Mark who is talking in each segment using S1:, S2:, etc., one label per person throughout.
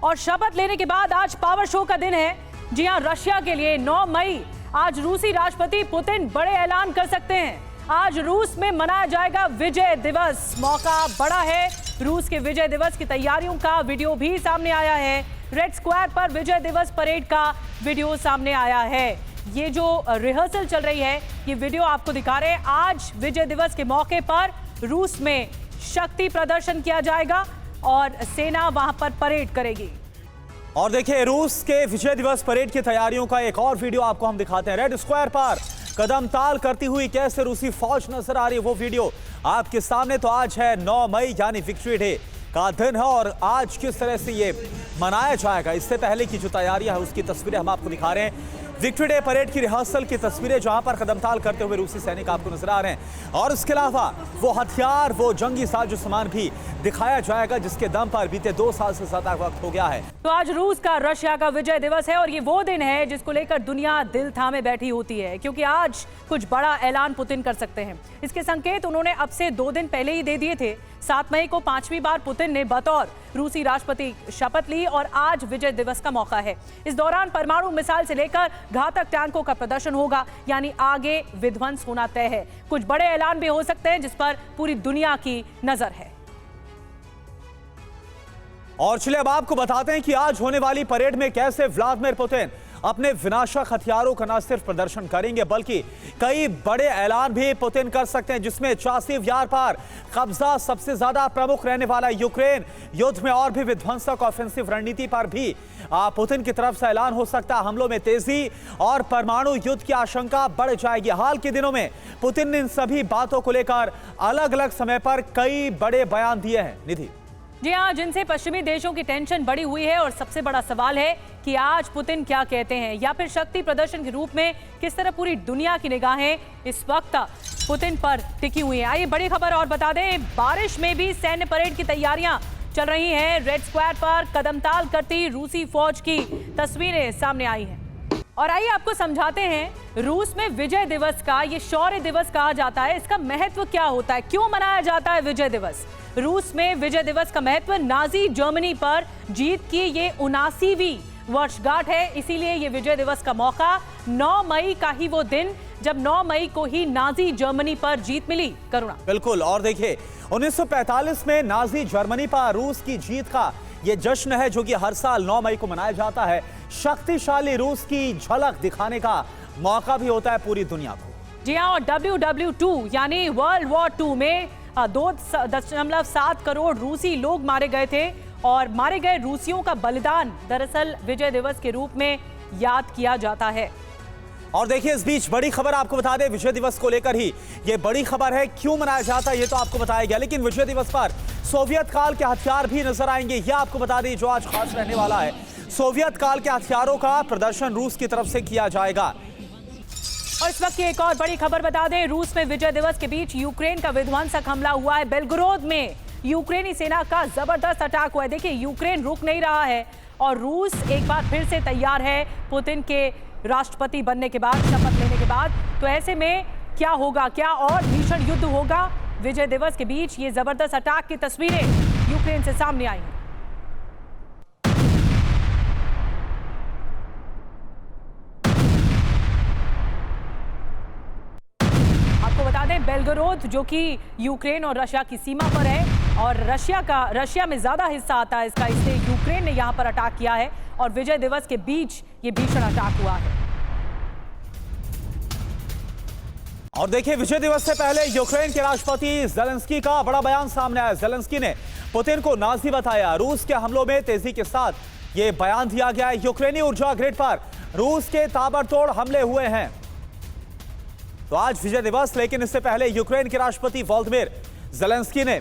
S1: और शपथ लेने के बाद आज पावर शो का दिन है। जी हां, रशिया के लिए 9 मई आज रूसी राष्ट्रपति पुतिन बड़े ऐलान कर सकते हैं। आज रूस में मनाया जाएगा विजय दिवस। मौका बड़ा है। रूस के विजय दिवस की तैयारियों का वीडियो भी सामने आया है। रेड स्क्वायर पर विजय दिवस परेड का वीडियो सामने आया है। ये जो रिहर्सल चल रही है, ये वीडियो आपको दिखा रहे हैं। आज विजय दिवस के मौके पर रूस में शक्ति प्रदर्शन किया जाएगा और सेना वहां पर परेड करेगी।
S2: और देखिए, रूस के विजय दिवस परेड की तैयारियों का एक और वीडियो आपको हम दिखाते हैं। रेड स्क्वायर पर कदम ताल करती हुई कैसे रूसी फौज नजर आ रही है, वो वीडियो आपके सामने। तो आज है 9 मई यानी विक्ट्री डे का दिन है और आज किस तरह से ये मनाया जाएगा, इससे पहले की जो तैयारियां है उसकी तस्वीरें हम आपको दिखा रहे हैं। विक्ट्री डे परेड की रिहर्सल की तस्वीरें जहां पर कदमताल करते हुए रूसी सैनिक आपको नजर आ रहे हैं और इसके अलावा वो हथियार, वो जंगी साजो सामान भी दिखाया जाएगा जिसके दम पर बीते 2 साल से ज्यादा वक्त हो गया है।
S1: तो आज रूस का रशिया का विजय दिवस है और ये वो दिन है जिसको लेकर दुनिया दिल थामे बैठी होती है, क्योंकि आज कुछ बड़ा ऐलान पुतिन कर सकते हैं। इसके संकेत उन्होंने अब से 2 दिन पहले ही दे दिए थे। 7 मई को 5वीं बार पुतिन ने बतौर रूसी राष्ट्रपति शपथ ली और आज विजय दिवस का मौका है। इस दौरान परमाणु मिसाइल से लेकर घातक टैंकों का प्रदर्शन होगा, यानी आगे विध्वंस होना तय है। कुछ बड़े ऐलान भी हो सकते हैं जिस पर पूरी दुनिया की नजर है।
S2: और चलिए अब आपको बताते हैं कि आज होने वाली परेड में कैसे व्लादिमीर पुतिन अपने विनाशक हथियारों का न सिर्फ प्रदर्शन करेंगे बल्कि कई बड़े ऐलान भी पुतिन कर सकते हैं, जिसमें चासिव यार पर कब्जा सबसे ज्यादा प्रमुख रहने वाला यूक्रेन युद्ध में और भी विध्वंसक ऑफेंसिव रणनीति पर भी पुतिन की तरफ से ऐलान हो सकता है। हमलों में तेजी और परमाणु युद्ध की आशंका बढ़ जाएगी। हाल के दिनों में पुतिन ने इन सभी बातों को लेकर अलग अलग समय पर कई बड़े बयान दिए हैं। निधि
S1: जी हाँ, जिनसे पश्चिमी देशों की टेंशन बढ़ी हुई है और सबसे बड़ा सवाल है कि आज पुतिन क्या कहते हैं, या फिर शक्ति प्रदर्शन के रूप में किस तरह पूरी दुनिया की निगाहें इस वक्त पुतिन पर टिकी हुई हैं। आइए बड़ी खबर और बता दें, बारिश में भी सैन्य परेड की तैयारियां चल रही हैं। रेड स्क्वायर पर कदमताल करती रूसी फौज की तस्वीरें सामने आई हैं। और आइए आपको समझाते हैं, रूस में विजय दिवस का, ये शौर्य दिवस कहा जाता है, इसका महत्व क्या होता है, क्यों मनाया जाता है विजय दिवस। रूस में विजय दिवस का महत्व नाजी जर्मनी पर जीत की ये 79वीं वर्षगांठ है, इसीलिए ये विजय दिवस का मौका 9 मई का ही वो दिन जब 9 मई को ही नाजी जर्मनी पर जीत मिली। करुणा
S2: बिल्कुल। और देखिए, 1945 में नाजी जर्मनी पर रूस की जीत का ये जश्न है जो कि हर साल 9 मई को मनाया जाता है। शक्तिशाली रूस की झलक दिखाने का मौका भी होता है पूरी दुनिया को।
S1: जी हाँ, और WW2 यानी वर्ल्ड वॉर 2 में 2.7 करोड़ रूसी लोग मारे गए थे और मारे गए रूसियों का बलिदान दरअसल विजय दिवस के रूप में याद किया जाता है।
S2: और देखिए, इस बीच बड़ी खबर आपको बता दें, विजय दिवस को लेकर ही ये बड़ी खबर है। क्यों मनाया जाता है ये तो आपको बताया गया, लेकिन विजय दिवस पर सोवियत काल के हथियार भी नजर आएंगे, ये आपको बता दें जो आज खास रहने वाला है। सोवियत काल के हथियारों का प्रदर्शन रूस की तरफ से किया जाएगा।
S1: और इस वक्त की एक और बड़ी खबर बता दें, रूस में विजय दिवस के बीच यूक्रेन का विध्वंसक हमला हुआ है। बेलगोरोद में यूक्रेनी सेना का जबरदस्त अटैक हुआ है। देखिए, यूक्रेन रुक नहीं रहा है और रूस एक बार फिर से तैयार है पुतिन के राष्ट्रपति बनने के बाद, शपथ लेने के बाद। तो ऐसे में क्या होगा, क्या और भीषण युद्ध होगा विजय दिवस के बीच, ये जबरदस्त अटैक की तस्वीरें यूक्रेन से सामने आई हैं। आपको बता दें, बेलगोरोद जो कि यूक्रेन और रशिया की सीमा पर है और रशिया में ज्यादा हिस्सा आता है इसका, इसलिए यूक्रेन ने यहां पर अटैक किया है और विजय दिवस के बीच ये भीषण अटैक हुआ है।
S2: और देखिए, विजय दिवस से पहले यूक्रेन के राष्ट्रपति ज़ेलेंस्की का बड़ा बयान सामने आया। ज़ेलेंस्की ने पुतिन को नाज़ी बताया। रूस के हमलों में तेजी के साथ ये बयान दिया गया है। यूक्रेनी ऊर्जा ग्रिड पर रूस के ताबड़तोड़ हमले हुए हैं। तो आज विजय दिवस, लेकिन इससे पहले यूक्रेन के राष्ट्रपति व्लादिमीर ज़ेलेंस्की ने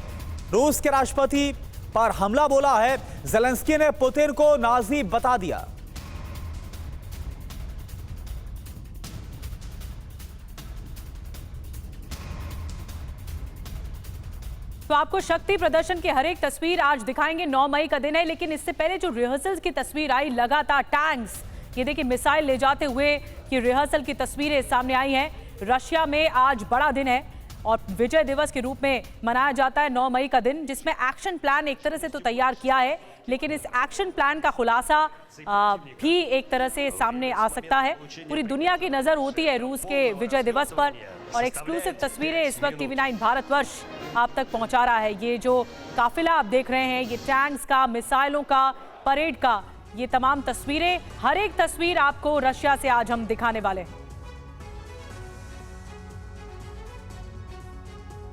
S2: रूस के राष्ट्रपति पर हमला बोला है। ज़ेलेंस्की ने पुतिन को नाज़ी बता दिया।
S1: तो आपको शक्ति प्रदर्शन की हर एक तस्वीर आज दिखाएंगे। 9 मई का दिन है, लेकिन इससे पहले जो रिहर्सल की तस्वीर आई, लगातार टैंक्स, ये देखिए मिसाइल ले जाते हुए ये रिहर्सल की तस्वीरें सामने आई हैं। रशिया में आज बड़ा दिन है। और विजय दिवस के रूप में मनाया जाता है 9 मई का दिन, जिसमें एक्शन प्लान एक तरह से तो तैयार किया है, लेकिन इस एक्शन प्लान का खुलासा भी एक तरह से सामने आ सकता है। पूरी दुनिया की नजर होती है रूस के विजय दिवस पर और एक्सक्लूसिव तस्वीरें इस वक्त TV9 भारतवर्ष आप तक पहुंचा रहा है। ये जो काफिला आप देख रहे हैं, ये टैंक्स का, मिसाइलों का, परेड का, ये तमाम तस्वीरें, हर एक तस्वीर आपको रशिया से आज हम दिखाने वाले हैं।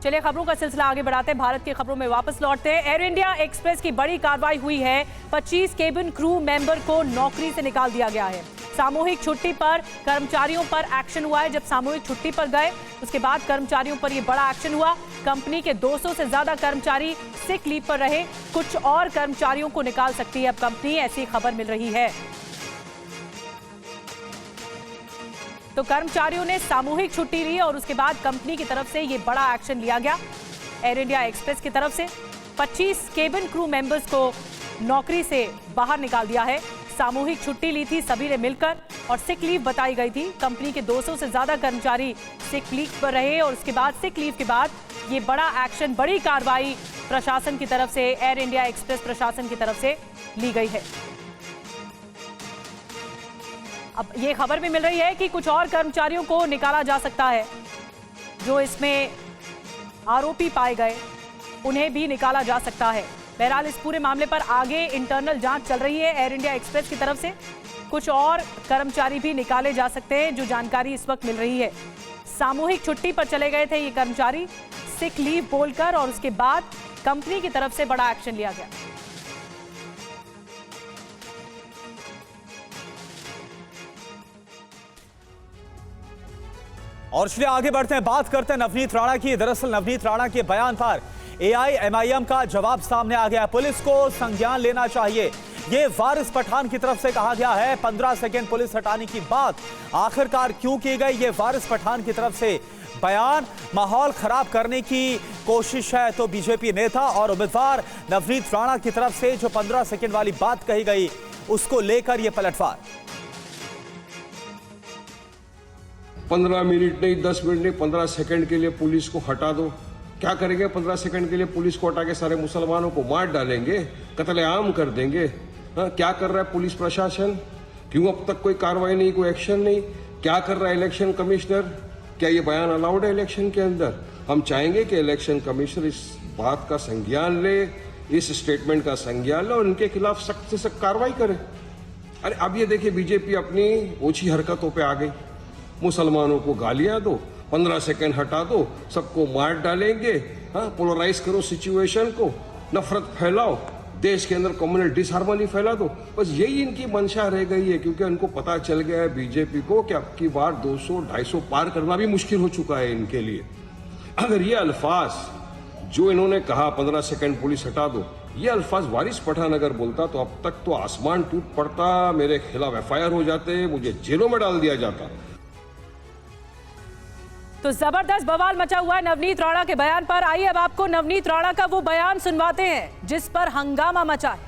S1: चलिए खबरों का सिलसिला आगे बढ़ाते हैं, भारत की खबरों में वापस लौटते हैं। एयर इंडिया एक्सप्रेस की बड़ी कार्रवाई हुई है। 25 केबिन क्रू मेंबर को नौकरी से निकाल दिया गया है। सामूहिक छुट्टी पर कर्मचारियों पर एक्शन हुआ है। जब सामूहिक छुट्टी पर गए उसके बाद कर्मचारियों पर यह बड़ा एक्शन हुआ। कंपनी के 200 से ज्यादा कर्मचारी सिक लीव पर रहे। कुछ और कर्मचारियों को निकाल सकती है अब कंपनी, ऐसी खबर मिल रही है। तो कर्मचारियों ने सामूहिक छुट्टी ली और उसके बाद कंपनी की तरफ से यह बड़ा एक्शन लिया गया। एयर इंडिया एक्सप्रेस की तरफ से 25 केबिन क्रू मेंबर्स को नौकरी से बाहर निकाल दिया है। सामूहिक छुट्टी ली थी सभी ने मिलकर और सिक लीव बताई गई थी। कंपनी के 200 से ज्यादा कर्मचारी सिक लीव पर रहे और उसके बाद सिक लीव के बाद ये बड़ा एक्शन, बड़ी कार्रवाई प्रशासन की तरफ से, एयर इंडिया एक्सप्रेस प्रशासन की तरफ से ली गई है। अब ये खबर भी मिल रही है कि कुछ और कर्मचारियों को निकाला जा सकता है जो इसमें आरोपी पाए गए, उन्हें भी निकाला जा सकता है। बहरहाल इस पूरे मामले पर आगे इंटरनल जांच चल रही है एयर इंडिया एक्सप्रेस की तरफ से। कुछ और कर्मचारी भी निकाले जा सकते हैं, जो जानकारी इस वक्त मिल रही है। सामूहिक छुट्टी पर चले गए थे ये कर्मचारी सिक लीव बोलकर और उसके बाद कंपनी की तरफ से बड़ा एक्शन लिया गया।
S2: और इसलिए आगे बढ़ते हैं, बात करते हैं नवनीत राणा की। दरअसल नवनीत राणा के बयान पर AIMIM का जवाब सामने आ गया। पुलिस को संज्ञान लेना चाहिए, ये वारिस पठान की तरफ से कहा गया है। 15 सेकंड पुलिस हटाने की बात आखिरकार क्यों की गई, ये वारिस पठान की तरफ से बयान माहौल खराब करने की कोशिश है। तो बीजेपी नेता और उम्मीदवार नवनीत राणा की तरफ से जो 15 सेकंड वाली बात कही गई, उसको लेकर यह पलटवार।
S3: 15 मिनट नहीं, 10 मिनट नहीं, 15 सेकंड के लिए पुलिस को हटा दो। क्या करेंगे 15 सेकंड के लिए? पुलिस को हटा के सारे मुसलमानों को मार डालेंगे, कत्लेआम कर देंगे। हाँ, क्या कर रहा है पुलिस प्रशासन? क्यों अब तक कोई कार्रवाई नहीं, कोई एक्शन नहीं? क्या कर रहा है इलेक्शन कमिश्नर? क्या ये बयान अलाउड है इलेक्शन के अंदर? हम चाहेंगे कि इलेक्शन कमिश्नर इस बात का संज्ञान ले, इस स्टेटमेंट का संज्ञान ले और इनके खिलाफ सख्त से सख्त कार्रवाई करे। अरे अब ये देखिए, बीजेपी अपनी ओछी हरकतों पर आ गई। मुसलमानों को गालियां दो, 15 सेकंड हटा दो, सबको मार डालेंगे। हाँ, पोलराइज करो सिचुएशन को, नफरत फैलाओ, देश के अंदर कम्युनल डिसहार्मनी फैला दो। बस यही इनकी मंशा रह गई है, क्योंकि उनको पता चल गया है बीजेपी को कि अब की बार 200-250 पार करना भी मुश्किल हो चुका है इनके लिए। अगर ये अल्फाज जो इन्होंने कहा 15 सेकंड पुलिस हटा दो, ये अल्फाज वारिस पठान अगर बोलता तो अब तक तो आसमान टूट पड़ता, मेरे खिलाफ FIR हो जाते, मुझे जेलों में डाल दिया जाता।
S1: तो जबरदस्त बवाल मचा हुआ है नवनीत राणा के बयान पर। आइए अब आपको नवनीत राणा का वो बयान सुनवाते हैं जिस पर हंगामा मचा है।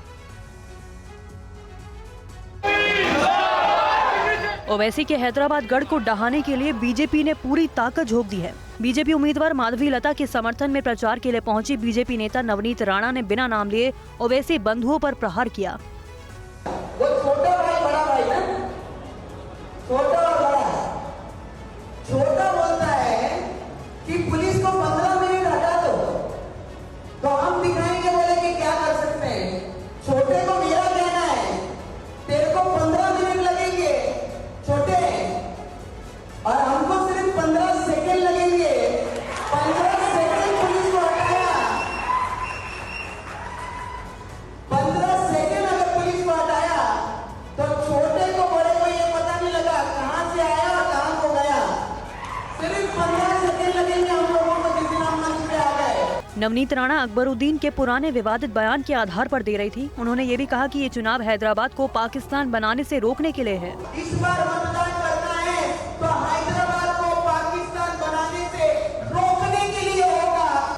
S4: ओवैसी के हैदराबाद गढ़ को डहाने के लिए बीजेपी ने पूरी ताकत झोंक दी है। बीजेपी उम्मीदवार माधवी लता के समर्थन में प्रचार के लिए पहुंची बीजेपी नेता नवनीत राणा ने बिना नाम लिए ओवैसी बंधुओं पर प्रहार किया।
S5: वो छोटा भाई बड़ा भाई ना, छोटा और बड़ा। छोटा बोलता है कि पुलिस को 15 मिनट हटा दो, तो हम दिखाएंगे बोले कि क्या कर सकते हैं। छोटे को मेरा कहना है, तेरे को 15 मिनट लगेंगे छोटे, और हमको सिर्फ 15 सेकंड लगेंगे। 15 सेकंड पुलिस को हटाया, 15 सेकंड अगर पुलिस को हटाया तो छोटे को बड़े को ये पता नहीं लगा कहां से आया और कहां को गया। सिर्फ 15 सेकंड लगेंगे हम लोगों को, जिस दिन हम मंच पे आ गए।
S4: नवनीत राणा अकबरुद्दीन के पुराने विवादित बयान के आधार पर दे रही थी। उन्होंने ये भी कहा कि ये चुनाव हैदराबाद को पाकिस्तान बनाने से रोकने के लिए है।
S5: इस बार मतदान करना है तो हैदराबाद को पाकिस्तान बनाने से रोकने के लिए होगा।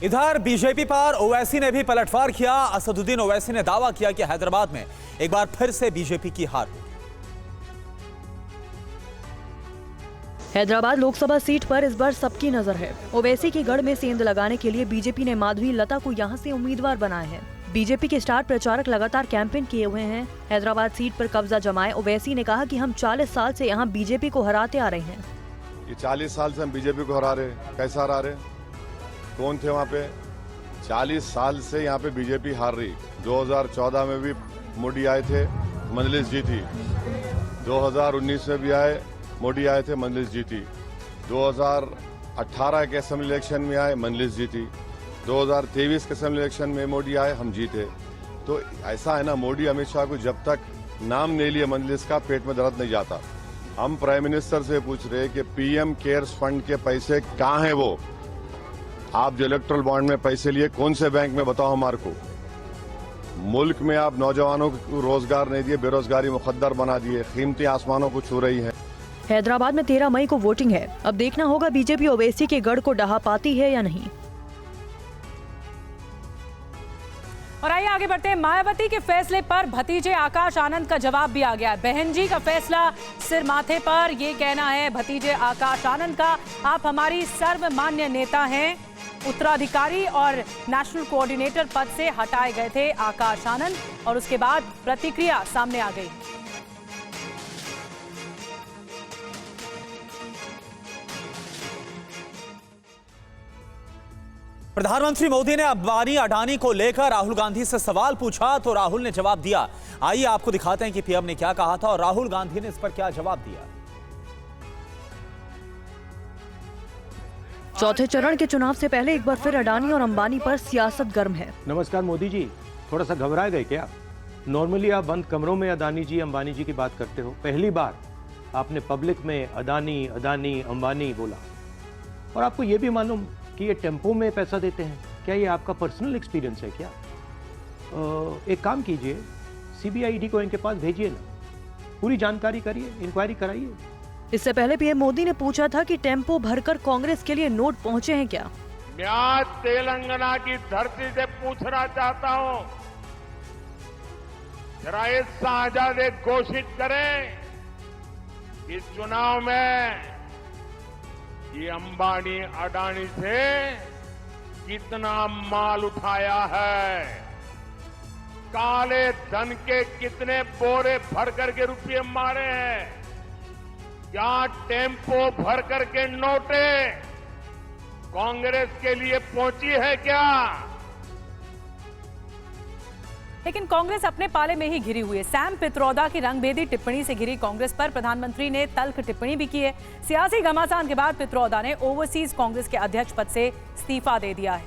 S2: इधर बीजेपी पर ओवैसी ने भी पलटवार किया। असदुद्दीन ओवैसी ने दावा किया कि हैदराबाद में एक बार फिर से बीजेपी की हार।
S4: हैदराबाद लोकसभा सीट पर इस बार सबकी नजर है। ओवैसी के गढ़ में सेंध लगाने के लिए बीजेपी ने माधवी लता को यहां से उम्मीदवार बनाया है। बीजेपी के स्टार प्रचारक लगातार कैंपेन किए हुए हैं। हैदराबाद सीट पर कब्जा जमाए ओवैसी ने कहा कि हम 40 साल से यहाँ बीजेपी को हराते आ रहे हैं।
S6: ये 40 साल से हम बीजेपी को हरा रहे, कैसा हरा रहे? कौन थे वहाँ पे? 40 साल से यहाँ पे बीजेपी हार रही। 2014 में भी मोदी आए थे, मंजलिस जीती। 2019 में भी आए, मोदी आए थे, मंजलिस जीती। 2018 के असेंबली इलेक्शन में आए, मंजलिस जीती। 2023 के असेंबली इलेक्शन में मोदी आए, हम जीते। तो ऐसा है ना, मोदी अमित शाह को जब तक नाम नहीं लिए मंजलिस का, पेट में दर्द नहीं जाता। हम प्राइम मिनिस्टर से पूछ रहे हैं कि पीएम केयर्स फंड के पैसे कहाँ हैं? वो आप जो इलेक्ट्रल बॉन्ड में पैसे लिए, कौन से बैंक में, बताओ हमारे को। मुल्क में आप नौजवानों को रोजगार नहीं दिए, बेरोजगारी मुकद्दर बना दिए, कीमती आसमानों को छू रही है।
S4: हैदराबाद में 13 मई को वोटिंग है। अब देखना होगा बीजेपी ओवैसी के गढ़ को ढहा पाती है या नहीं।
S1: और आइए आगे बढ़ते हैं। मायावती के फैसले पर भतीजे आकाश आनंद का जवाब भी आ गया है। बहन जी का फैसला सिर माथे पर, ये कहना है भतीजे आकाश आनंद का। आप हमारी सर्वमान्य नेता हैं। उत्तराधिकारी और नेशनल कोऑर्डिनेटर पद से हटाए गए थे आकाश आनंद और उसके बाद प्रतिक्रिया सामने आ गई।
S2: प्रधानमंत्री मोदी ने अंबानी अडानी को लेकर राहुल गांधी से सवाल पूछा तो राहुल ने जवाब दिया। आइए आपको दिखाते हैं कि पीएम ने क्या कहा था और राहुल गांधी ने इस पर क्या जवाब दिया।
S4: चौथे चरण के चुनाव से पहले एक बार फिर अडानी और अंबानी पर सियासत गर्म है।
S7: नमस्कार मोदी जी, थोड़ा सा घबरा गए क्या? नॉर्मली आप बंद कमरों में अडानी जी अंबानी जी की बात करते हो, पहली बार आपने पब्लिक में अडानी अडानी अंबानी बोला। और आपको ये भी मालूम कि ये टेम्पो में पैसा देते हैं। क्या ये आपका पर्सनल एक्सपीरियंस है क्या? एक काम कीजिए, सीबीआई को इनके पास भेजिए ना, पूरी जानकारी करिए, इंक्वायरी कराइए।
S4: इससे पहले पीएम मोदी ने पूछा था कि टेम्पो भरकर कांग्रेस के लिए नोट पहुंचे हैं क्या।
S8: मैं आज तेलंगाना की धरती से पूछना चाहता हूं, जरा ये शाहजादे घोषित करें इस चुनाव में ये अंबानी अडानी से कितना माल उठाया है, काले धन के कितने बोरे भर करके रुपये मारे हैं, क्या टेम्पो भर करके नोटे कांग्रेस के लिए पहुंची है क्या?
S1: लेकिन कांग्रेस अपने पाले में ही घिरी हुई है। सैम पित्रोदा की रंगभेदी टिप्पणी से घिरी कांग्रेस पर प्रधानमंत्री ने तल्ख टिप्पणी भी की है। सियासी घमासान के बाद पित्रोदा ने ओवरसीज कांग्रेस के अध्यक्ष पद से इस्तीफा दे दिया है।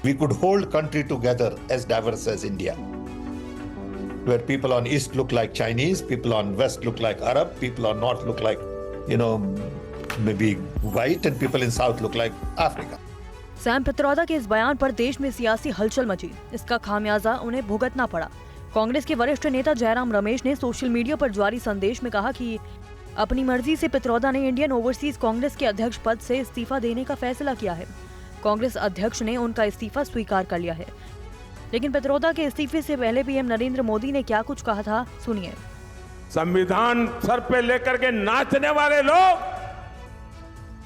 S9: We could hold country together as diverse as India, where people on east look like Chinese, people on west look like Arab, people on north look like, maybe white, and people in south look like Africa.
S4: Sam Pitroda के इस बयान पर देश में सियासी हलचल मची। इसका खामियाजा उन्हें भुगतना पड़ा। कांग्रेस के वरिष्ठ नेता जयराम रमेश ने सोशल मीडिया पर जारी संदेश में कहा कि अपनी मर्जी से पित्रोदा ने इंडियन ओवरसीज कांग्रेस के अध्यक्ष पद से इस्तीफा देने का फैसला किया है। कांग्रेस अध्यक्ष ने उनका इस्तीफा स्वीकार कर लिया है। लेकिन पित्रोदा के इस्तीफे से पहले पीएम नरेंद्र मोदी ने क्या कुछ कहा था, सुनिए।
S8: संविधान सर पे लेकर के नाचने वाले लोग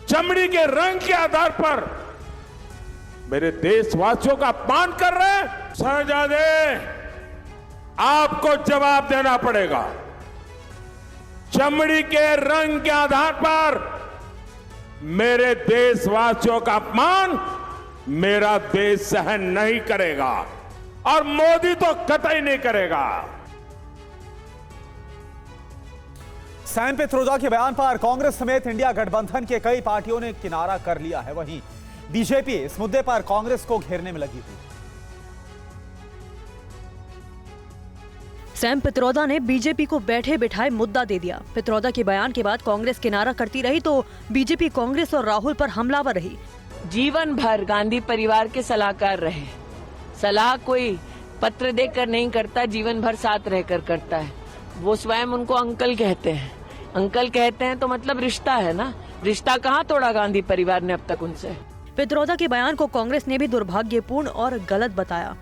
S8: चमड़ी के रंग के आधार पर मेरे देशवासियों का अपमान कर रहे हैं। शहजादे, आपको जवाब देना पड़ेगा। चमड़ी के रंग के आधार पर मेरे देशवासियों का अपमान मेरा देश सहन नहीं करेगा और मोदी तो कतई नहीं करेगा।
S2: सैम पित्रोदा के बयान पर कांग्रेस समेत इंडिया गठबंधन के कई पार्टियों ने किनारा कर लिया है। वहीं बीजेपी इस मुद्दे पर कांग्रेस को घेरने में लगी हुई।
S4: सैम पित्रोदा ने बीजेपी को बैठे बिठाए मुद्दा दे दिया। पित्रोदा के बयान के बाद कांग्रेस किनारा करती रही तो बीजेपी कांग्रेस और राहुल पर हमलावर रही।
S10: जीवन भर गांधी परिवार के सलाहकार रहे। सलाह कोई पत्र देकर नहीं करता, जीवन भर साथ रहकर करता है। वो स्वयं उनको अंकल कहते हैं। अंकल कहते हैं तो मतलब रिश्ता है ना। रिश्ता कहाँ तोड़ा गांधी परिवार ने अब तक उनसे।
S4: पित्रोदा के बयान को कांग्रेस ने भी दुर्भाग्यपूर्ण और गलत बताया।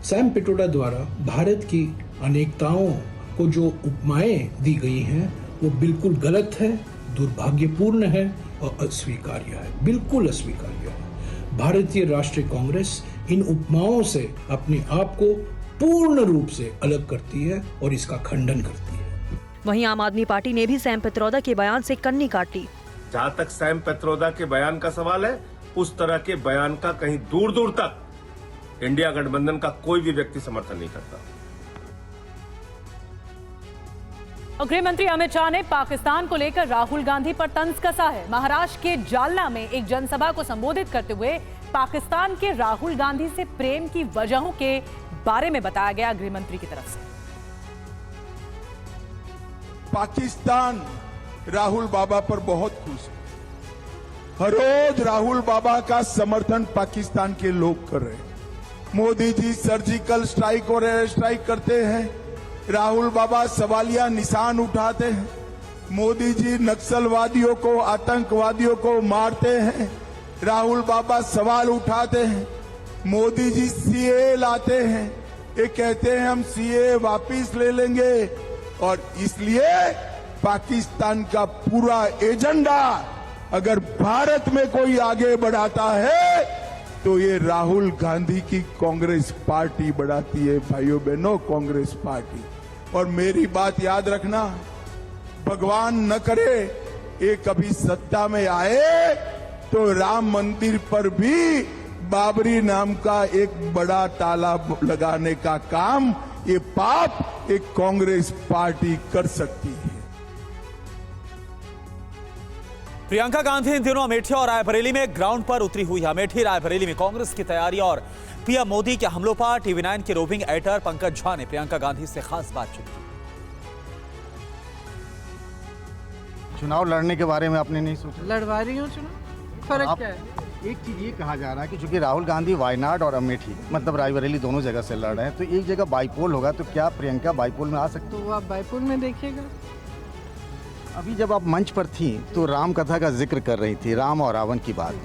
S11: सैम पित्रोदा द्वारा भारत की अनेकताओं को जो उपमाएं दी गई हैं वो बिल्कुल गलत है, दुर्भाग्यपूर्ण है और अस्वीकार्य है, बिल्कुल अस्वीकार्य है। भारतीय राष्ट्रीय कांग्रेस इन उपमाओं से अपने आप को पूर्ण रूप से अलग करती है और इसका खंडन करती है।
S4: वहीं आम आदमी पार्टी ने भी सैम पित्रोदा के बयान से कन्नी काट ली।
S12: जहां तक सैम पित्रोदा के बयान का सवाल है, उस तरह के बयान का कहीं दूर दूर तक इंडिया गठबंधन का कोई भी व्यक्ति समर्थन नहीं करता।
S1: गृह मंत्री अमित शाह ने पाकिस्तान को लेकर राहुल गांधी पर तंज कसा है। महाराष्ट्र के जालना में एक जनसभा को संबोधित करते हुए पाकिस्तान के राहुल गांधी से प्रेम की वजहों के बारे में बताया गया गृह मंत्री की तरफ से।
S8: पाकिस्तान राहुल बाबा पर बहुत खुश है। हर रोज राहुल बाबा का समर्थन पाकिस्तान के लोग कर रहे हैं। मोदी जी सर्जिकल स्ट्राइक और एयर स्ट्राइक करते हैं, राहुल बाबा सवालिया निशान उठाते हैं। मोदी जी नक्सलवादियों को, आतंकवादियों को मारते हैं, राहुल बाबा सवाल उठाते हैं। मोदी जी सीए लाते हैं, ये कहते हैं हम सीए वापिस ले लेंगे, और इसलिए पाकिस्तान का पूरा एजेंडा अगर भारत में कोई आगे बढ़ाता है तो ये राहुल गांधी की कांग्रेस पार्टी बढ़ाती है। भाइयों बहनों, कांग्रेस पार्टी। और मेरी बात याद रखना, भगवान न करे ये कभी सत्ता में आए तो राम मंदिर पर भी बाबरी नाम का एक बड़ा ताला लगाने का काम, ये पाप एक कांग्रेस पार्टी कर सकती है।
S2: प्रियंका गांधी इन दिनों अमेठी और रायबरेली में ग्राउंड पर उतरी हुई है। अमेठी रायबरेली में कांग्रेस की तैयारी और पीएम मोदी के हमलों पर टीवी9 के रोविंग एडिटर पंकज झा ने प्रियंका गांधी से खास बातचीत की।
S13: चुनाव लड़ने के बारे में आपने नहीं सोचा?
S5: लड़वा रही हूँ चुनाव, फर्क क्या है?
S13: एक चीज ये कहा जा रहा है कि चूंकि राहुल गांधी वायनाड और अमेठी मतलब रायबरेली दोनों जगह से लड़ रहे हैं, तो एक जगह बाईपोल होगा, तो क्या प्रियंका बाईपोल में आ सकती है?
S5: तो आप बाईपोल में देखिएगा।
S13: अभी जब आप मंच पर थी तो राम कथा का जिक्र कर रही थी, राम और रावण की बात।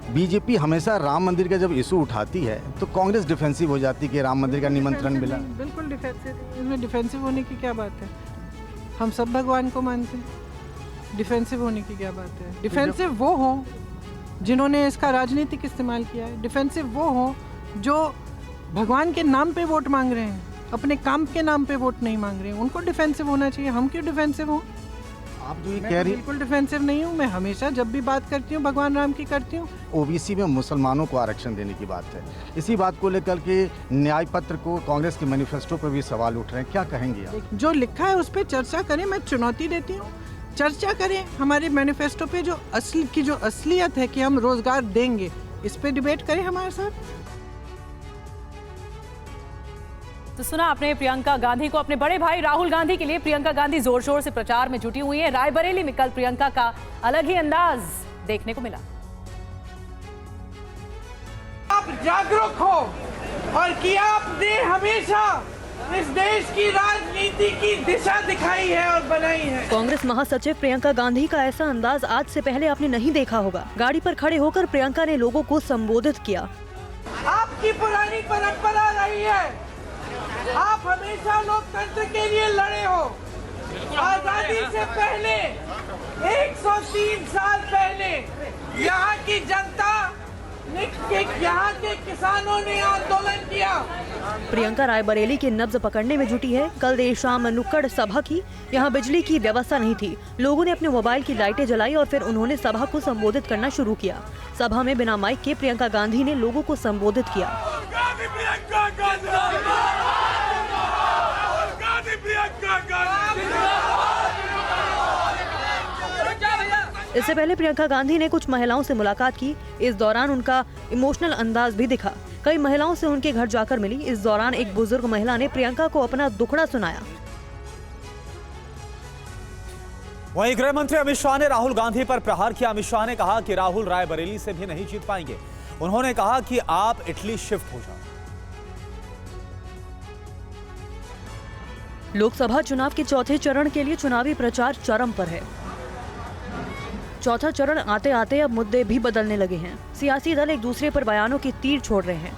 S13: बीजेपी हमेशा राम मंदिर का जब इशू उठाती है तो कांग्रेस डिफेंसिव हो जाती है कि राम मंदिर का निमंत्रण मिला।
S5: बिल्कुल डिफेंसिव, इसमें डिफेंसिव होने की क्या बात है? हम सब भगवान को मानते हैं, डिफेंसिव होने की क्या बात है? डिफेंसिव वो हो जिन्होंने इसका राजनीतिक इस्तेमाल किया है, डिफेंसिव वो हो जो भगवान के नाम पे वोट मांग रहे हैं, अपने काम के नाम पे वोट नहीं मांग रहे हैं, उनको डिफेंसिव होना चाहिए। हम क्यों डिफेंसिव हो?
S13: आप जो ये कह रही,
S5: बिल्कुल डिफेंसिव नहीं हूँ मैं, हमेशा जब भी बात करती हूँ भगवान राम की करती हूँ।
S13: ओबीसी में मुसलमानों को आरक्षण देने की बात है, इसी बात को लेकर के न्याय पत्र को कांग्रेस के मैनिफेस्टो पर भी सवाल उठ रहे हैं, क्या कहेंगे आप?
S5: जो लिखा है उस पर चर्चा करें, मैं चुनौती देती हूँ, चर्चा करें। हमारे मैनिफेस्टो पे जो असलियत है कि हम रोजगार देंगे, इस पे डिबेट करें हमारे साथ।
S1: तो सुना आपने प्रियंका गांधी को। अपने बड़े भाई राहुल गांधी के लिए प्रियंका गांधी जोर शोर से प्रचार में जुटी हुई है। रायबरेली में कल प्रियंका का अलग ही अंदाज देखने को मिला।
S5: आप जागरूक हो और किया आपने हमेशा इस देश की राजनीति की दिशा दिखाई है और बनाई है।
S4: कांग्रेस महासचिव प्रियंका गांधी का ऐसा अंदाज आज से पहले आपने नहीं देखा होगा। गाड़ी पर खड़े होकर प्रियंका ने लोगों को संबोधित किया।
S5: आपकी पुरानी परंपरा रही है, आप हमेशा लोकतंत्र के लिए लड़े हो। आजादी से पहले 103 साल पहले यहाँ की जनता ने, यहाँ के किसानों ने आंदोलन किया।
S4: प्रियंका रायबरेली के नब्ज पकड़ने में जुटी है। कल देर शाम नुक्कड़ सभा की, यहाँ बिजली की व्यवस्था नहीं थी। लोगों ने अपने मोबाइल की लाइटें जलाई और फिर उन्होंने सभा को संबोधित करना शुरू किया। सभा में बिना माइक के प्रियंका गांधी ने लोगों को संबोधित किया। इससे पहले प्रियंका गांधी ने कुछ महिलाओं से मुलाकात की। इस दौरान उनका इमोशनल अंदाज भी दिखा। कई महिलाओं से उनके घर जाकर मिली। इस दौरान एक बुजुर्ग महिला ने प्रियंका को अपना दुखड़ा सुनाया।
S2: वहीं गृह मंत्री अमित शाह ने राहुल गांधी पर प्रहार किया। अमित शाह ने कहा कि राहुल रायबरेली से भी नहीं जीत पाएंगे। उन्होंने कहा कि आप इटली शिफ्ट हो जाओ।
S4: लोकसभा चुनाव के चौथे चरण के लिए चुनावी प्रचार चरम पर है। चौथा चरण आते आते अब मुद्दे भी बदलने लगे हैं। सियासी दल एक दूसरे पर बयानों की तीर छोड़ रहे हैं।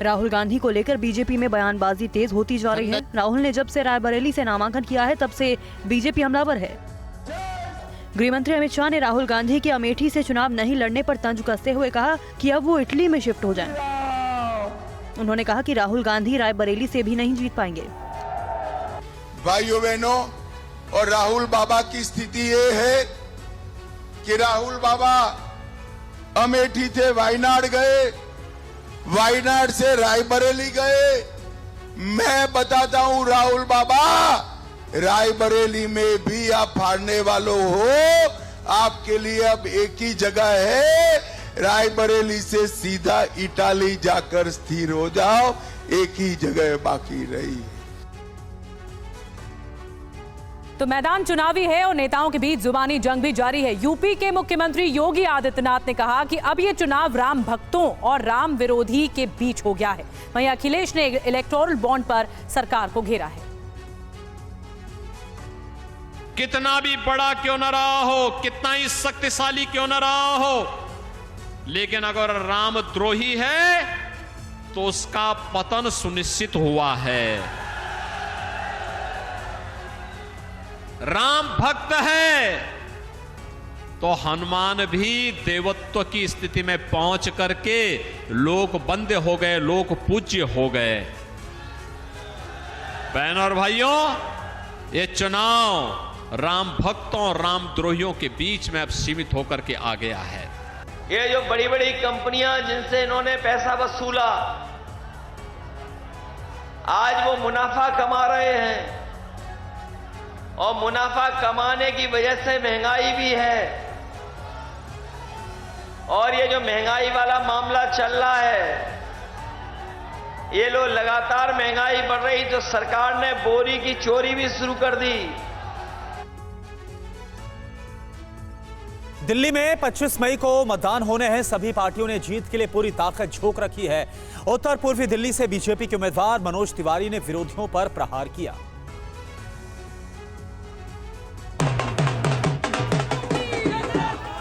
S4: राहुल गांधी को लेकर बीजेपी में बयानबाजी तेज होती जा रही है। राहुल ने जब से रायबरेली से नामांकन किया है तब से बीजेपी हमलावर है। गृहमंत्री अमित शाह ने राहुल गांधी के अमेठी से चुनाव नहीं लड़ने पर तंज कसते हुए कहा कि अब वो इटली में शिफ्ट हो जाएं। उन्होंने कहा कि राहुल गांधी रायबरेली से भी नहीं जीत पाएंगे।
S14: भाइयों बहनों, और राहुल बाबा की स्थिति ये है कि राहुल बाबा अमेठी थे वायनाड गए, वायनाड से रायबरेली गए। मैं बताता हूं राहुल बाबा, रायबरेली में भी आप हारने वालों हो। आपके लिए अब एक ही जगह है, रायबरेली से सीधा इटाली जाकर स्थिर हो जाओ। एक ही जगह बाकी रही।
S1: तो मैदान चुनावी है और नेताओं के बीच जुबानी जंग भी जारी है। यूपी के मुख्यमंत्री योगी आदित्यनाथ ने कहा कि अब ये चुनाव राम भक्तों और राम विरोधी के बीच हो गया है। वहीं अखिलेश ने इलेक्टोरल बॉन्ड पर सरकार को घेरा है।
S15: कितना भी बड़ा क्यों न रहा हो, कितना ही शक्तिशाली क्यों न रहा हो, लेकिन अगर रामद्रोही है तो उसका पतन सुनिश्चित हुआ है। राम भक्त है तो हनुमान भी देवत्व की स्थिति में पहुंच करके लोक बंदे हो गए, लोक पूज्य हो गए। बहनों और भाइयों, ये चुनाव राम भक्तों और राम द्रोहियों के बीच में अब सीमित होकर के आ गया है।
S16: ये जो बड़ी बड़ी कंपनियां जिनसे इन्होंने पैसा वसूला, आज वो मुनाफा कमा रहे हैं और मुनाफा कमाने की वजह से महंगाई भी है। और ये जो महंगाई वाला मामला चल रहा है, ये लोग लगातार महंगाई बढ़ रही तो सरकार ने बोरी की चोरी भी शुरू कर दी।
S2: दिल्ली में 25 मई को मतदान होने हैं। सभी पार्टियों ने जीत के लिए पूरी ताकत झोंक रखी है। उत्तर पूर्वी दिल्ली से बीजेपी के उम्मीदवार मनोज तिवारी ने विरोधियों पर प्रहार किया।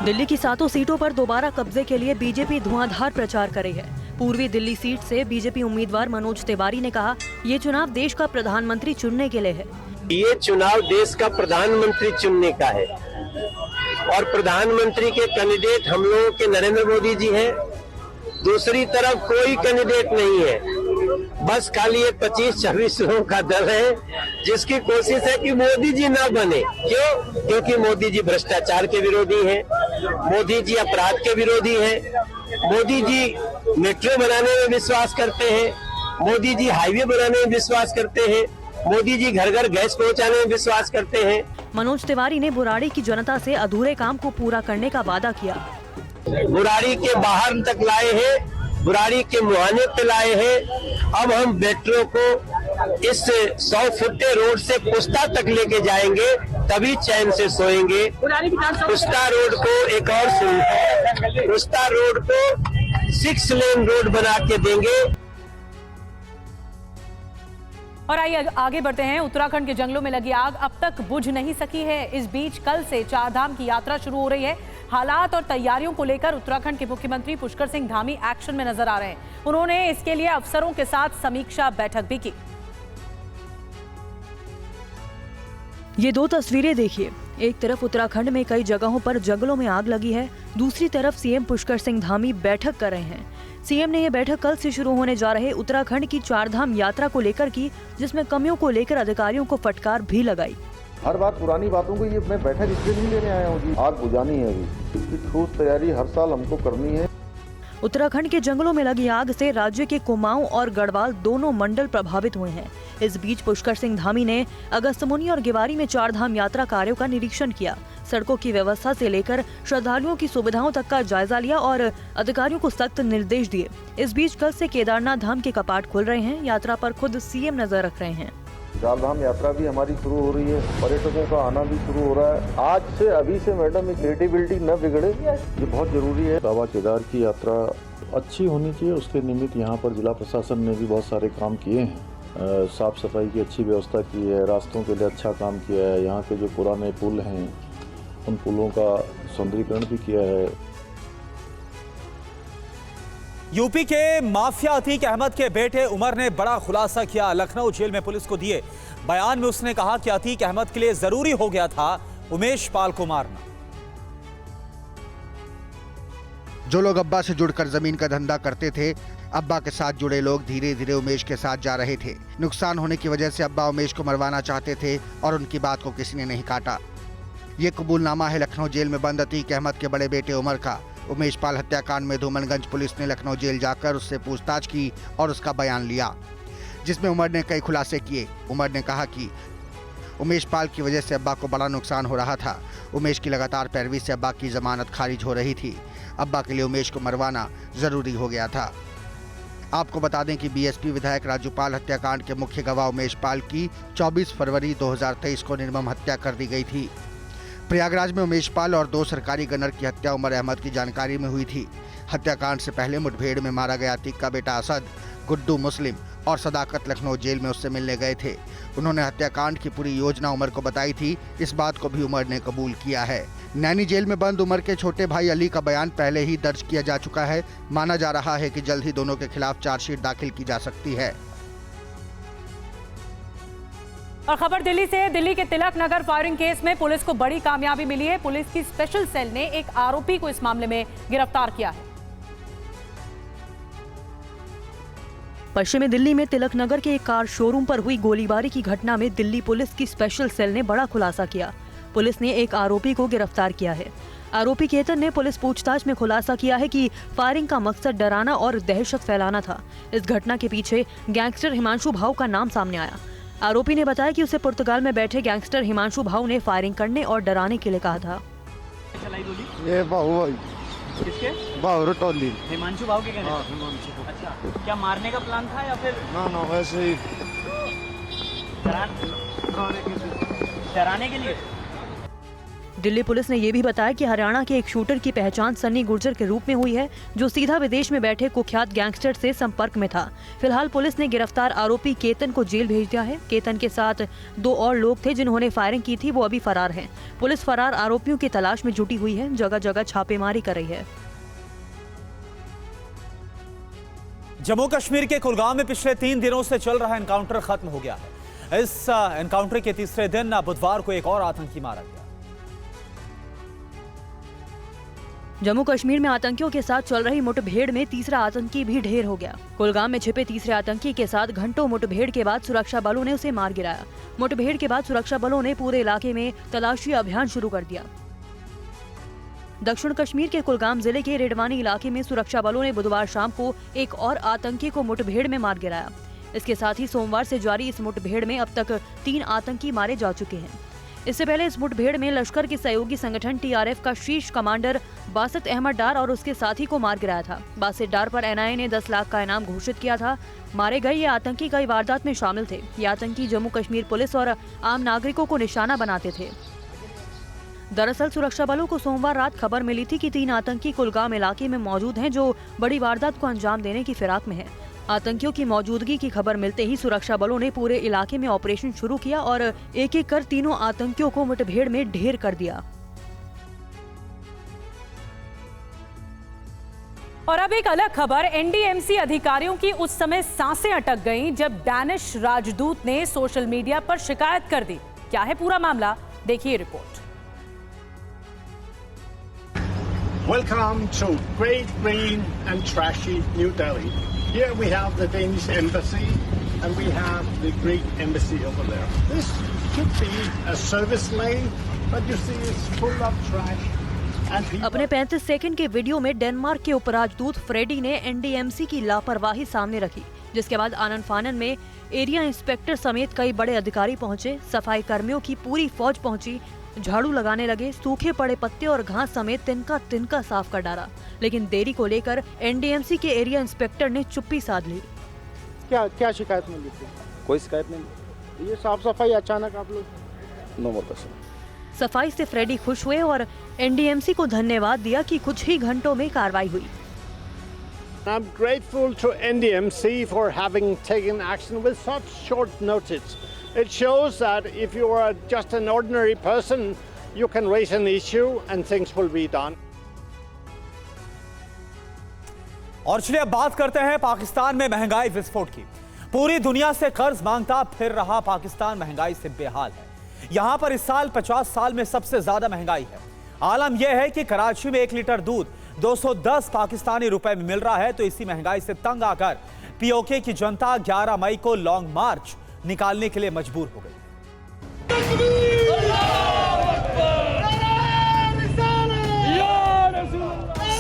S4: दिल्ली की 7 सीटों पर दोबारा कब्जे के लिए बीजेपी धुआंधार प्रचार कर रही है। पूर्वी दिल्ली सीट से बीजेपी उम्मीदवार मनोज तिवारी ने कहा, ये चुनाव देश का प्रधानमंत्री चुनने के लिए है।
S17: ये चुनाव देश का प्रधानमंत्री चुनने का है और प्रधानमंत्री के कैंडिडेट हम लोगों के नरेंद्र मोदी जी हैं। दूसरी तरफ कोई कैंडिडेट नहीं है, बस खाली ये 25-26 लोगों का दल है जिसकी कोशिश है कि मोदी जी ना बने। क्यों? क्योंकि मोदी जी भ्रष्टाचार के विरोधी हैं, मोदी जी अपराध के विरोधी हैं, मोदी जी मेट्रो बनाने में विश्वास करते हैं, मोदी जी हाईवे बनाने में विश्वास करते हैं, मोदी जी घर घर गैस पहुंचाने में विश्वास करते हैं।
S4: मनोज तिवारी ने बुराड़ी की जनता से अधूरे काम को पूरा करने का वादा किया।
S17: बुराड़ी के बाहर तक लाए हैं, बुराड़ी के मुहाने पे लाए हैं। अब हम मेट्रो को इस 100 फुटे रोड से पुस्ता तक लेके जाएंगे, तभी चैन से सोएंगे। पुस्ता रोड को एक और सुविधा, पुस्ता रोड को 6 लेन रोड बना के देंगे।
S1: और आइए आगे बढ़ते हैं। उत्तराखंड के जंगलों में लगी आग अब तक बुझ नहीं सकी है। इस बीच कल से चारधाम की यात्रा शुरू हो रही है। हालात और तैयारियों को लेकर उत्तराखंड के मुख्यमंत्री पुष्कर सिंह धामी एक्शन में नजर आ रहे हैं। उन्होंने इसके लिए अफसरों के साथ समीक्षा बैठक भी की।
S4: ये 2 तस्वीरें देखिए। एक तरफ उत्तराखंड में कई जगहों पर जंगलों में आग लगी है, दूसरी तरफ सीएम पुष्कर सिंह धामी बैठक कर रहे हैं। सीएम ने यह बैठक कल से शुरू होने जा रहे उत्तराखंड की चारधाम यात्रा को लेकर की, जिसमें कमियों को लेकर अधिकारियों को फटकार भी लगाई।
S18: हर बात पुरानी बातों को ये मैं बैठक इसलिए नहीं लेने आया हूँ जी, आग बुझानी है अभी। इसकी ठोस तैयारी हर साल हमको करनी है।
S4: उत्तराखंड के जंगलों में लगी आग से राज्य के कुमाऊं और गढ़वाल दोनों मंडल प्रभावित हुए हैं। इस बीच पुष्कर सिंह धामी ने अगस्त्यमुनि और गिवारी में चारधाम यात्रा कार्यों का निरीक्षण किया। सड़कों की व्यवस्था से लेकर श्रद्धालुओं की सुविधाओं तक का जायजा लिया और अधिकारियों को सख्त निर्देश दिए। इस बीच कल से केदारनाथ धाम के कपाट खुल रहे हैं। यात्रा पर खुद सीएम नजर रख रहे हैं।
S18: चारधाम यात्रा भी हमारी शुरू हो रही है, पर्यटकों का आना भी शुरू हो रहा है। आज से अभी से मैडम एक क्रिएटिविटी न बिगड़े, ये बहुत जरूरी है। बाबा केदार की यात्रा अच्छी होनी चाहिए, उसके निमित्त यहाँ पर जिला प्रशासन ने भी बहुत सारे काम किए हैं। साफ सफाई की अच्छी व्यवस्था की है, रास्तों के लिए अच्छा काम किया है। यहाँ के जो पुराने पुल हैं उन पुलों का सौंदर्यीकरण भी किया है।
S2: यूपी के माफिया अतीक अहमद के बेटे उमर ने बड़ा खुलासा किया। लखनऊ जेल में पुलिस को दिए बयान में उसने कहा कि अतीक अहमद के लिए जरूरी हो गया था उमेश पाल को मारना।
S19: जो लोग अब्बा से जुड़कर जमीन का धंधा करते थे, अब्बा के साथ जुड़े लोग धीरे धीरे उमेश के साथ जा रहे थे। नुकसान होने की वजह से अब्बा उमेश को मरवाना चाहते थे और उनकी बात को किसी ने नहीं काटा। ये कबूलनामा है लखनऊ जेल में बंद अतीक अहमद के बड़े बेटे उमर का। उमेश पाल हत्याकांड में धूमनगंज पुलिस ने लखनऊ जेल जाकर उससे पूछताछ की और उसका बयान लिया, जिसमें उमर ने कई खुलासे किए। उमर ने कहा कि उमेश पाल की वजह से अब्बा को बड़ा नुकसान हो रहा था। उमेश की लगातार पैरवी से अब्बा की जमानत खारिज हो रही थी। अब्बा के लिए उमेश को मरवाना जरूरी हो गया था। आपको बता दें कि बीएसपी विधायक राजूपाल हत्याकांड के मुख्य गवाह उमेश पाल की 24 फरवरी 2023 को निर्मम हत्या कर दी गई थी। प्रयागराज में उमेश पाल और 2 सरकारी गनर की हत्या उमर अहमद की जानकारी में हुई थी। हत्याकांड से पहले मुठभेड़ में मारा गया अतीक का बेटा असद, गुड्डू मुस्लिम और सदाकत लखनऊ जेल में उससे मिलने गए थे। उन्होंने हत्याकांड की पूरी योजना उमर को बताई थी। इस बात को भी उमर ने कबूल किया है। नैनी जेल में बंद उमर के छोटे भाई अली का बयान पहले ही दर्ज किया जा चुका है। माना जा रहा है कि जल्द ही दोनों के खिलाफ चार्जशीट दाखिल की जा सकती है।
S1: और खबर दिल्ली से। दिल्ली के तिलक नगर फायरिंग केस में पुलिस को बड़ी कामयाबी मिली है। पुलिस की स्पेशल सेल ने एक आरोपी को इस मामले में गिरफ्तार किया है।
S4: पश्चिमी दिल्ली में तिलक नगर के एक कार शोरूम पर हुई गोलीबारी की घटना में दिल्ली पुलिस की स्पेशल सेल ने बड़ा खुलासा किया। पुलिस ने एक आरोपी को गिरफ्तार किया है। आरोपी केतन ने पुलिस पूछताछ में खुलासा किया है कि फायरिंग का मकसद डराना और दहशत फैलाना था। इस घटना के पीछे गैंगस्टर हिमांशु भाऊ का नाम सामने आया। आरोपी ने बताया कि उसे पुर्तगाल में बैठे गैंगस्टर हिमांशु भाऊ ने फायरिंग करने और डराने के लिए कहा था।
S20: ये भाऊ
S18: किसके?
S20: भाऊ टोली
S18: हिमांशु भाव के कहने?
S20: हाँ, हिमांशु भाव।
S18: अच्छा, क्या मारने का प्लान था या फिर?
S20: ना वैसे ही
S18: डराने के लिए।
S4: दिल्ली पुलिस ने यह भी बताया कि हरियाणा के एक शूटर की पहचान सन्नी गुर्जर के रूप में हुई है, जो सीधा विदेश में बैठे कुख्यात गैंगस्टर से संपर्क में था। फिलहाल पुलिस ने गिरफ्तार आरोपी केतन को जेल भेज दिया है। केतन के साथ 2 और लोग थे जिन्होंने फायरिंग की थी, वो अभी फरार हैं। पुलिस फरार आरोपियों की तलाश में जुटी हुई है, जगह जगह छापेमारी कर रही है।
S2: जम्मू कश्मीर के कुलगाम में पिछले 3 दिनों से चल रहा एनकाउंटर खत्म हो गया है। इस एनकाउंटर के तीसरे दिन बुधवार को एक और आतंकी मारा गया।
S4: जम्मू कश्मीर में आतंकियों के साथ चल रही मुठभेड़ में तीसरा आतंकी भी ढेर हो गया। कुलगाम में छिपे तीसरे आतंकी के साथ घंटों मुठभेड़ के बाद सुरक्षा बलों ने उसे मार गिराया। मुठभेड़ के बाद सुरक्षा बलों ने पूरे इलाके में तलाशी अभियान शुरू कर दिया। दक्षिण कश्मीर के कुलगाम जिले के रेडवानी इलाके में सुरक्षा बलों ने बुधवार शाम को एक और आतंकी को मुठभेड़ में मार गिराया। इसके साथ ही सोमवार से जारी इस मुठभेड़ में अब तक 3 आतंकी मारे जा चुके हैं। इससे पहले इस मुठभेड़ में लश्कर के सहयोगी संगठन टीआरएफ का शीर्ष कमांडर बासित अहमद डार और उसके साथी को मार गिराया था। बासित डार पर एनआईए ने 10 लाख का इनाम घोषित किया था। मारे गए ये आतंकी कई वारदात में शामिल थे। ये आतंकी जम्मू कश्मीर पुलिस और आम नागरिकों को निशाना बनाते थे। दरअसल सुरक्षा बलों को सोमवार रात खबर मिली थी कि 3 आतंकी कुलगाम इलाके में मौजूद हैं, जो बड़ी वारदात को अंजाम देने की फिराक में है। आतंकियों की मौजूदगी की खबर मिलते ही सुरक्षा बलों ने पूरे इलाके में ऑपरेशन शुरू किया और एक एक कर तीनों आतंकियों को मुठभेड़ में ढेर कर दिया।
S1: और अब एक अलग खबर। एनडीएमसी अधिकारियों की उस समय सांसें अटक गईं जब डैनिश राजदूत ने सोशल मीडिया पर शिकायत कर दी। क्या है पूरा मामला, देखिए report.
S21: Welcome to Great Green and Trashy New Delhi. Here we have the Danish embassy and we have the Greek embassy over there. This should be a service lane, but you see it's full of trash.
S4: अपने 35 second के video में Denmark के उपराजदूत Freddy ने NDMC की लापरवाही सामने रखी, जिसके बाद आनंद फानन में एरिया इंस्पेक्टर समेत कई बड़े अधिकारी पहुंचे। सफाई कर्मियों की पूरी फौज पहुंची, झाड़ू लगाने लगे, सूखे पड़े पत्ते और घास समेत तिनका तिनका साफ कर डाला। लेकिन देरी को लेकर एनडीएमसी के एरिया इंस्पेक्टर ने चुप्पी साध ली।
S21: क्या शिकायत मिली थी?
S20: कोई शिकायत नहीं।
S21: ये साफ सफाई अचानक आप लोग?
S20: No more question.
S4: सफाई से फ्रेडी खुश हुए और एनडीएमसी को धन्यवाद दिया कि कुछ ही घंटों में कार्रवाई हुई।
S21: I'm grateful to NDMC for having taken action with such short notice. It shows that if you are just an ordinary person, you can raise an issue and things will be done.
S2: और चलिए अब बात करते हैं पाकिस्तान में महंगाई विस्फोट की। पूरी दुनिया से कर्ज मांगता फिर रहा पाकिस्तान महंगाई से बेहाल है। यहां पर इस साल 50 साल में सबसे ज्यादा महंगाई है। आलम यह है कि कराची में 1 लीटर दूध 210 पाकिस्तानी रुपए में मिल रहा है। तो इसी महंगाई से तंग आकर पीओके की जनता 11 मई को लॉन्ग मार्च निकालने के लिए मजबूर हो गई।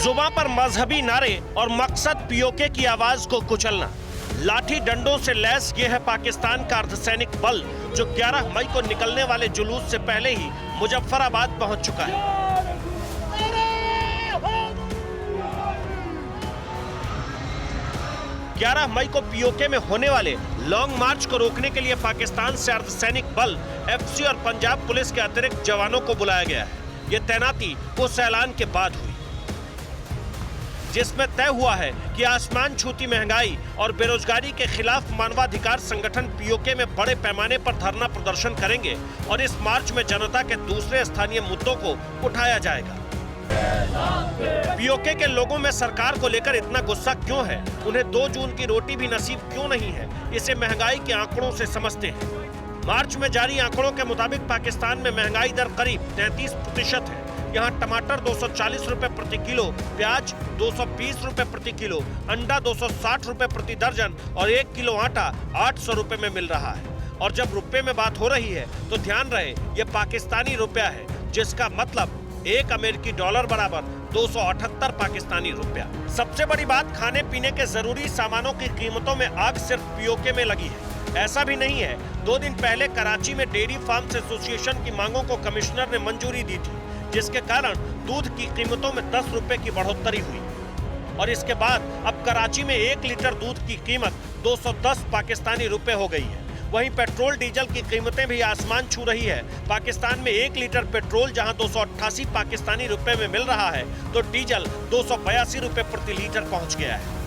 S3: जुबां पर मजहबी नारे और मकसद पीओके की आवाज को कुचलना। लाठी डंडों से लैस ये है पाकिस्तान का अर्धसैनिक बल, जो 11 मई को निकलने वाले जुलूस से पहले ही मुजफ्फराबाद पहुंच चुका है। 11 मई को पीओके में होने वाले लॉन्ग मार्च को रोकने के लिए पाकिस्तान से अर्धसैनिक बल, एफसी और पंजाब पुलिस के अतिरिक्त जवानों को बुलाया गया है। ये तैनाती उस ऐलान के बाद हुई जिसमें तय हुआ है कि आसमान छूती महंगाई और बेरोजगारी के खिलाफ मानवाधिकार संगठन पीओके में बड़े पैमाने पर धरना प्रदर्शन करेंगे और इस मार्च में जनता के दूसरे स्थानीय मुद्दों को उठाया जाएगा। पीओके के लोगों में सरकार को लेकर इतना गुस्सा क्यों है, उन्हें 2 जून की रोटी भी नसीब क्यों नहीं है, इसे महंगाई के आंकड़ों से समझते हैं। मार्च में जारी आंकड़ों के मुताबिक पाकिस्तान में महंगाई दर करीब 33% है। यहाँ टमाटर 240 रुपए प्रति किलो, प्याज 220 रुपए प्रति किलो, अंडा 260 रुपए प्रति दर्जन और 1 किलो आटा 800 रुपए में मिल रहा है। और जब रुपए में बात हो रही है तो ध्यान रहे ये पाकिस्तानी रुपया है, जिसका मतलब 1 अमेरिकी डॉलर बराबर 278 पाकिस्तानी रुपया। सबसे बड़ी बात, खाने पीने के जरूरी सामानों की कीमतों में आग सिर्फ पीओके में लगी है। ऐसा भी नहीं है, 2 दिन पहले कराची में डेयरी फार्म्स एसोसिएशन की मांगों को कमिश्नर ने मंजूरी दी थी, जिसके कारण दूध की कीमतों में 10 रुपए की बढ़ोतरी हुई। और इसके बाद अब कराची में 1 लीटर दूध की कीमत 210 पाकिस्तानी रुपए हो गई है। वहीं पेट्रोल डीजल की कीमतें भी आसमान छू रही है। पाकिस्तान में 1 लीटर पेट्रोल जहां 288 पाकिस्तानी रुपए में मिल रहा है, तो डीजल 282 रुपए प्रति लीटर पहुंच गया है।